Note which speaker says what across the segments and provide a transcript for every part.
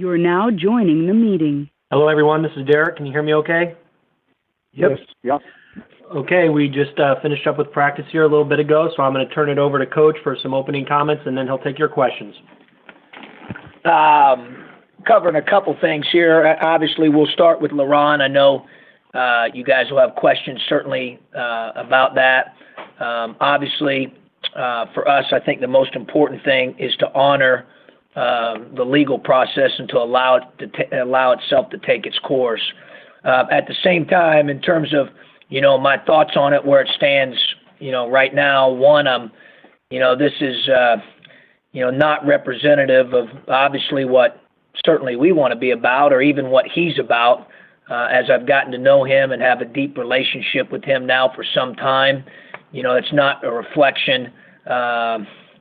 Speaker 1: You're now joining the meeting.
Speaker 2: Hello, everyone. This is Derek. Can you hear me okay?
Speaker 3: Yes. Yep.
Speaker 2: Okay, we just finished up with practice here a little bit ago, so I'm going to turn it over to Coach for some opening comments, and then he'll take your questions.
Speaker 4: Covering a couple things here. Obviously, we'll start with LaRon. I know you guys will have questions certainly about that. Obviously, for us, I think the most important thing is to honor the legal process and to allow itself to take its course. At the same time, in terms of my thoughts on it, where it stands, right now, one, this is not representative of obviously what certainly we want to be about, or even what he's about. As I've gotten to know him and have a deep relationship with him now for some time, it's not a reflection.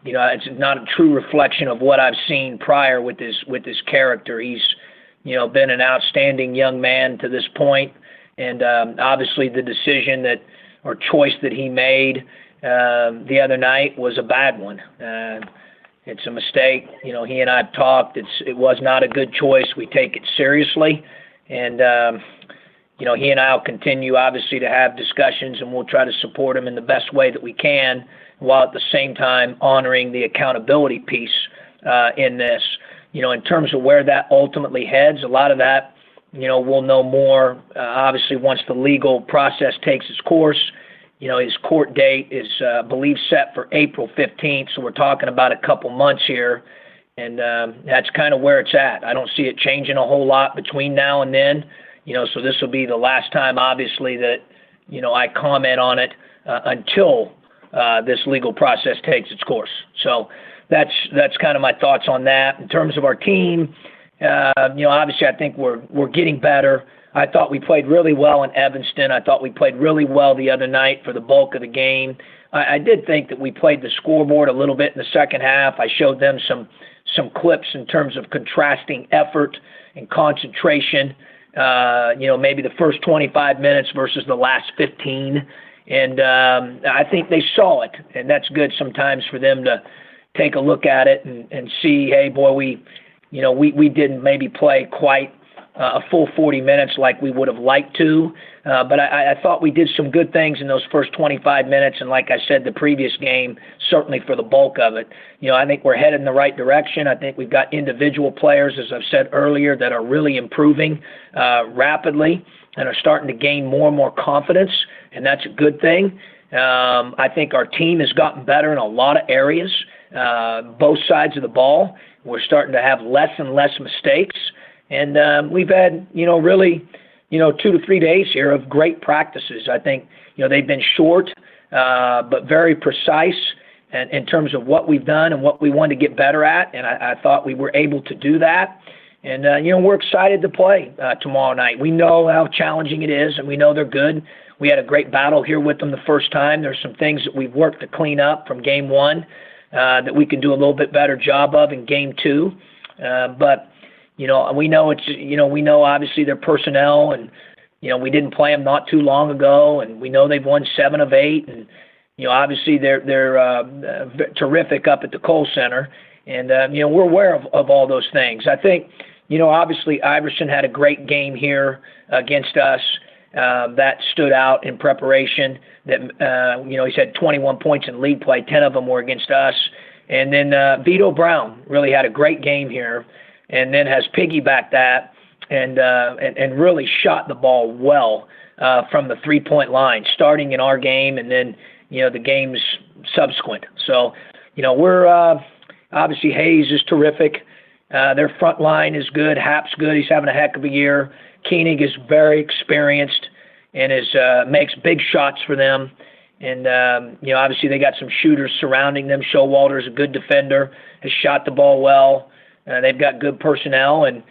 Speaker 4: It's not a true reflection of what I've seen prior with his character. He's, been an outstanding young man to this point, and obviously the decision or choice that he made the other night was a bad one. It's a mistake. He and I've talked. It was not a good choice. We take it seriously, and he and I will continue obviously to have discussions, and we'll try to support him in the best way that we can, while at the same time honoring the accountability piece in this. In terms of where that ultimately heads, a lot of that, we'll know more obviously once the legal process takes its course. His court date is, I believe, set for April 15th, so we're talking about a couple months here, and that's kind of where it's at. I don't see it changing a whole lot between now and then, so this will be the last time, obviously, that, I comment on it until this legal process takes its course. So that's kind of my thoughts on that. In terms of our team, obviously I think we're getting better. I thought we played really well in Evanston. I thought we played really well the other night for the bulk of the game. I did think that we played the scoreboard a little bit in the second half. I showed them some clips in terms of contrasting effort and concentration, maybe the first 25 minutes versus the last 15. And I think they saw it, and that's good sometimes for them to take a look at it and see, hey, boy, we didn't maybe play quite a full 40 minutes like we would have liked to, but I thought we did some good things in those first 25 minutes, and like I said, the previous game, certainly for the bulk of it. I think we're headed in the right direction. I think we've got individual players, as I've said earlier, that are really improving rapidly and are starting to gain more and more confidence, and that's a good thing. I think our team has gotten better in a lot of areas, both sides of the ball. We're starting to have less and less mistakes. And we've had, really, 2 to 3 days here of great practices. I think, they've been short, but very precise in terms of what we've done and what we want to get better at. And I thought we were able to do that. And, we're excited to play tomorrow night. We know how challenging it is, and we know they're good. We had a great battle here with them the first time. There's some things that we've worked to clean up from game one that we can do a little bit better job of in game two. But we know we know obviously their personnel, and, we didn't play them not too long ago, and we know they've won 7 of 8, and, obviously they're terrific up at the Kohl Center, and, we're aware of all those things. I think, obviously Iverson had a great game here against us. That stood out in preparation. That he's had 21 points in league play, 10 of them were against us. And then Vitto Brown really had a great game here, and then has piggybacked that and really shot the ball well from the 3-point line, starting in our game and then the games subsequent. So we're obviously Hayes is terrific. Their front line is good. Happ's good. He's having a heck of a year. Koenig is very experienced and makes big shots for them. And, obviously they got some shooters surrounding them. Showalter's a good defender, has shot the ball well. They've got good personnel. And,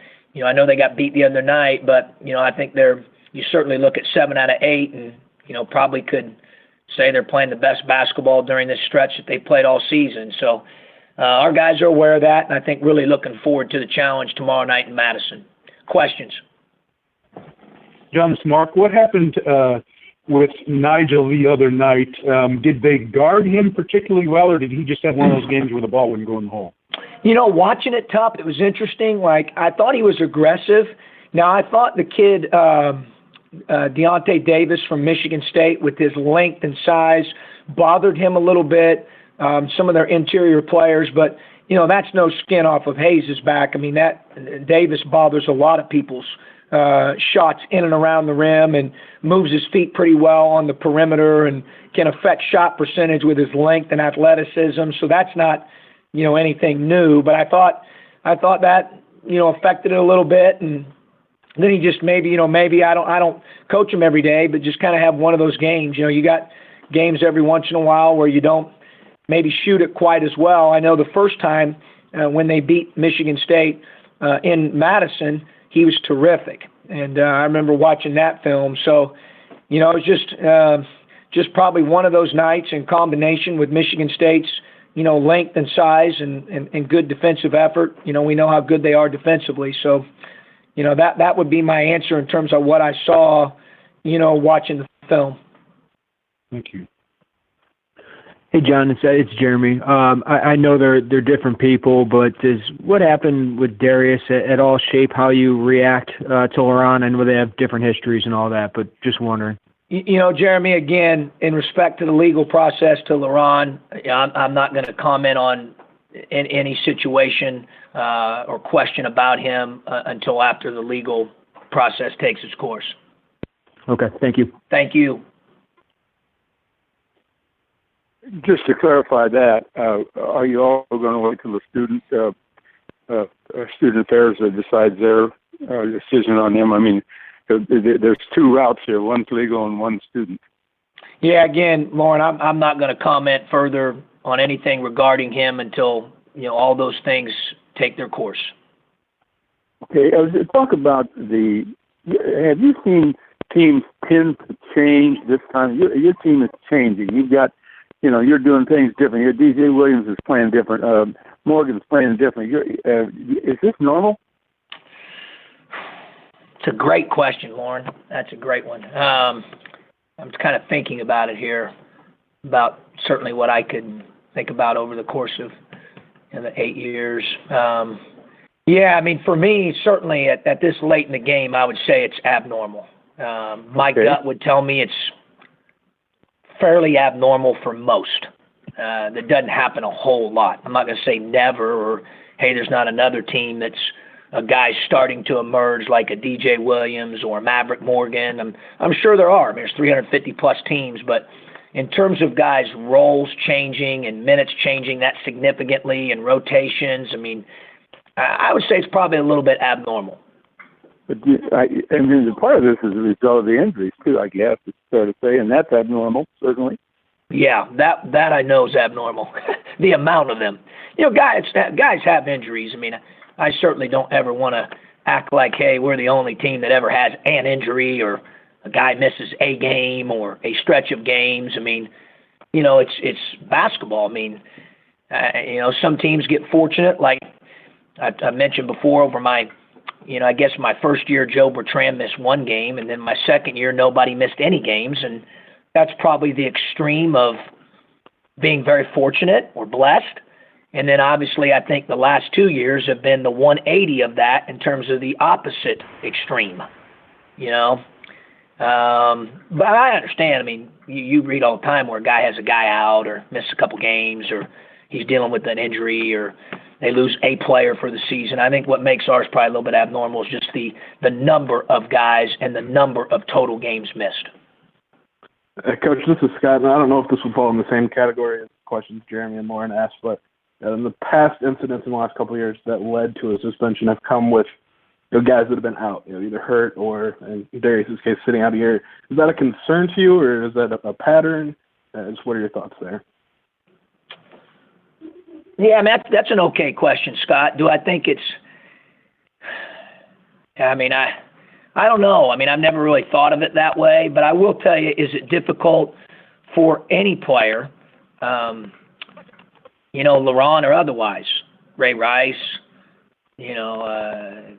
Speaker 4: I know they got beat the other night, but, I think you certainly look at 7 out of 8 and, probably could say they're playing the best basketball during this stretch that they've played all season. So our guys are aware of that, and I think really looking forward to the challenge tomorrow night in Madison. Questions?
Speaker 3: John, Mark, what happened with Nigel the other night? Did they guard him particularly well, or did he just have one of those games where the ball wouldn't go in the hole?
Speaker 4: Watching it, Tup, it was interesting. Like, I thought he was aggressive. Now, I thought the kid, Deontay Davis from Michigan State, with his length and size, bothered him a little bit, some of their interior players. But, that's no skin off of Hayes' back. I mean, that Davis bothers a lot of people's shots in and around the rim and moves his feet pretty well on the perimeter and can affect shot percentage with his length and athleticism. So that's not, anything new. But I thought that, affected it a little bit. And then he just maybe I don't coach him every day, but just kind of have one of those games. You got games every once in a while where you don't maybe shoot it quite as well. I know the first time when they beat Michigan State in Madison, he was terrific. And I remember watching that film. So, it was just probably one of those nights in combination with Michigan State's, length and size and good defensive effort. We know how good they are defensively. So, that would be my answer in terms of what I saw, watching the film.
Speaker 3: Thank you.
Speaker 5: Hey, John, it's Jeremy. I know they're different people, but does what happened with Darius at all shape how you react to LaRon? I know they have different histories and all that, but just wondering.
Speaker 4: Jeremy, again, in respect to the legal process to LaRon, I'm not going to comment on any situation or question about him until after the legal process takes its course.
Speaker 5: Okay, thank you.
Speaker 4: Thank you.
Speaker 6: Just to clarify that, are you all going to wait till the student affairs decides their decision on him? I mean, there's two routes here. One's legal and one's student.
Speaker 4: Yeah, again, Lauren, I'm not going to comment further on anything regarding him until all those things take their course.
Speaker 6: Okay, talk about have you seen teams tend to change this time? Your team is changing. You've got, you're doing things different. Your DJ Williams is playing different. Morgan's playing different. Is this normal?
Speaker 4: It's a great question, Lauren. That's a great one. I'm kind of thinking about it here, about certainly what I could think about over the course of the 8 years. Yeah, I mean, for me, certainly at this late in the game, I would say it's abnormal. My gut would tell me it's fairly abnormal for most. That doesn't happen a whole lot. I'm not going to say never or, hey, there's not another team that's a guy starting to emerge like a DJ Williams or Maverick Morgan. I'm sure there are. I mean, there's 350-plus teams, but in terms of guys' roles changing and minutes changing that significantly and rotations, I mean, I would say it's probably a little bit abnormal.
Speaker 6: But part of this is a result of the injuries, too, I guess, it's fair to say, and that's abnormal, certainly.
Speaker 4: Yeah, that I know is abnormal, the amount of them. Guys have injuries. I mean, I certainly don't ever want to act like, hey, we're the only team that ever has an injury or a guy misses a game or a stretch of games. I mean, it's basketball. I mean, some teams get fortunate. Like I mentioned before, over my, I guess my first year, Joe Bertrand missed one game, and then my second year, nobody missed any games. And that's probably the extreme of being very fortunate or blessed. And then obviously I think the last 2 years have been the 180 of that in terms of the opposite extreme, But I understand. I mean, you read all the time where a guy has a guy out or misses a couple games or he's dealing with an injury or they lose a player for the season. I think what makes ours probably a little bit abnormal is just the number of guys and the number of total games missed.
Speaker 7: Coach, this is Scott, and I don't know if this will fall in the same category as questions Jeremy and Lauren asked, but in the past incidents in the last couple of years that led to a suspension have come with guys that have been out, either hurt or, in Darius' case, sitting out a year. Is that a concern to you, or is that a pattern? Just what are your thoughts there?
Speaker 4: Yeah, I mean, that's an okay question, Scott. Do I think it's – I mean, I don't know. I mean, I've never really thought of it that way, but I will tell you, is it difficult for any player, LaRon or otherwise, Ray Rice,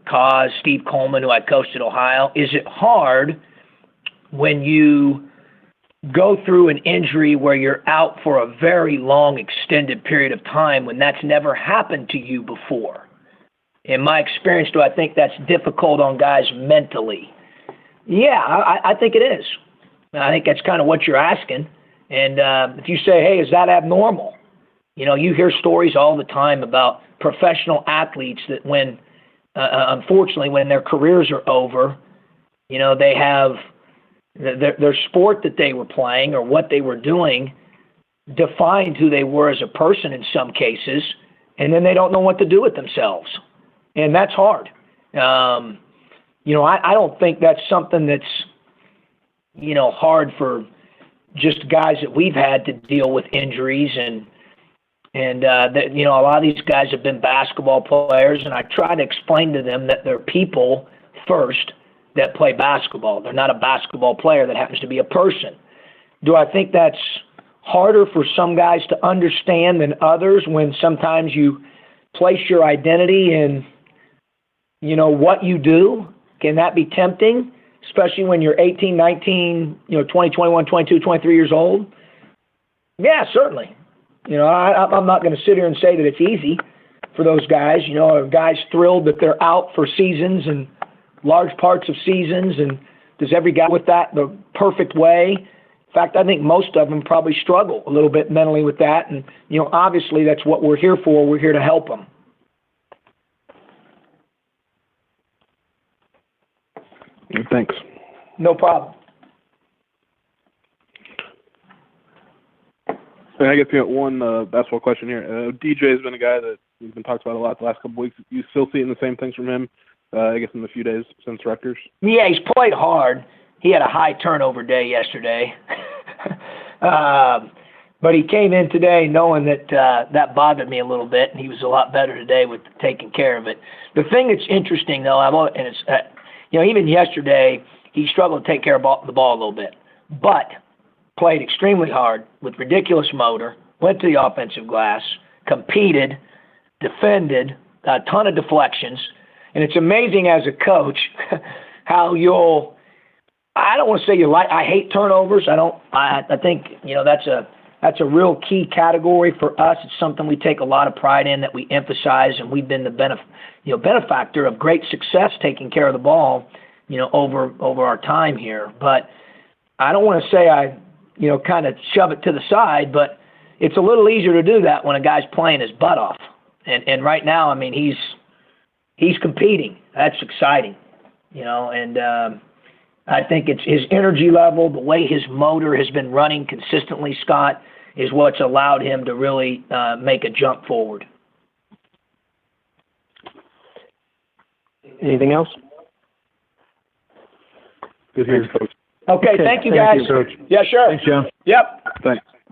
Speaker 4: Cause, Steve Coleman, who I coached at Ohio, is it hard when you go through an injury where you're out for a very long, extended period of time when that's never happened to you before. In my experience, do I think that's difficult on guys mentally? Yeah, I think it is. I think that's kind of what you're asking. And if you say, hey, is that abnormal? You know, you hear stories all the time about professional athletes that when, unfortunately, when their careers are over, you know, they have their sport that they were playing or what they were doing defined who they were as a person in some cases, and then they don't know what to do with themselves. And that's hard. You know, I don't think that's something that's, you know, hard for just guys that we've had to deal with injuries and that, you know, a lot of these guys have been basketball players, and I try to explain to them that they're people first that play basketball. They're not a basketball player that happens to be a person. Do I think that's harder for some guys to understand than others when sometimes you place your identity in, you know, what you do? Can that be tempting, especially when you're 18, 19, you know, 20, 21, 22, 23 years old? Yeah, certainly. You know, I'm not going to sit here and say that it's easy for those guys. You know, are guys thrilled that they're out for seasons and large parts of seasons, and does every guy with that the perfect way? In fact, I think most of them probably struggle a little bit mentally with that, and, you know, obviously that's what we're here for. We're here to help them.
Speaker 7: Thanks.
Speaker 4: No problem.
Speaker 7: And I guess you got one basketball question here. DJ has been a guy that we've been talking about a lot the last couple of weeks. You still seeing the same things from him, I guess, in the few days since Rutgers?
Speaker 4: Yeah, he's played hard. He had a high turnover day yesterday. But he came in today knowing that that bothered me a little bit, and he was a lot better today with taking care of it. The thing that's interesting, though, and it's, you know, even yesterday, he struggled to take care of the ball a little bit, but played extremely hard with ridiculous motor, went to the offensive glass, competed, defended, a ton of deflections. And it's amazing as a coach how you'll, I don't want to say you like, I hate turnovers. I think, you know, that's a real key category for us. It's something we take a lot of pride in, that we emphasize, and we've been the benefactor of great success taking care of the ball, you know, over our time here. But I don't want to say I, you know, kind of shove it to the side, but it's a little easier to do that when a guy's playing his butt off. And right now, I mean, he's competing. That's exciting, you know, and I think it's his energy level, the way his motor has been running consistently, Scott, is what's allowed him to really make a jump forward.
Speaker 2: Anything else?
Speaker 7: Good here, Coach.
Speaker 4: Okay, thank you, guys.
Speaker 5: Thank you, Coach.
Speaker 4: Yeah, sure.
Speaker 5: Thanks, John.
Speaker 4: Yep.
Speaker 7: Thanks.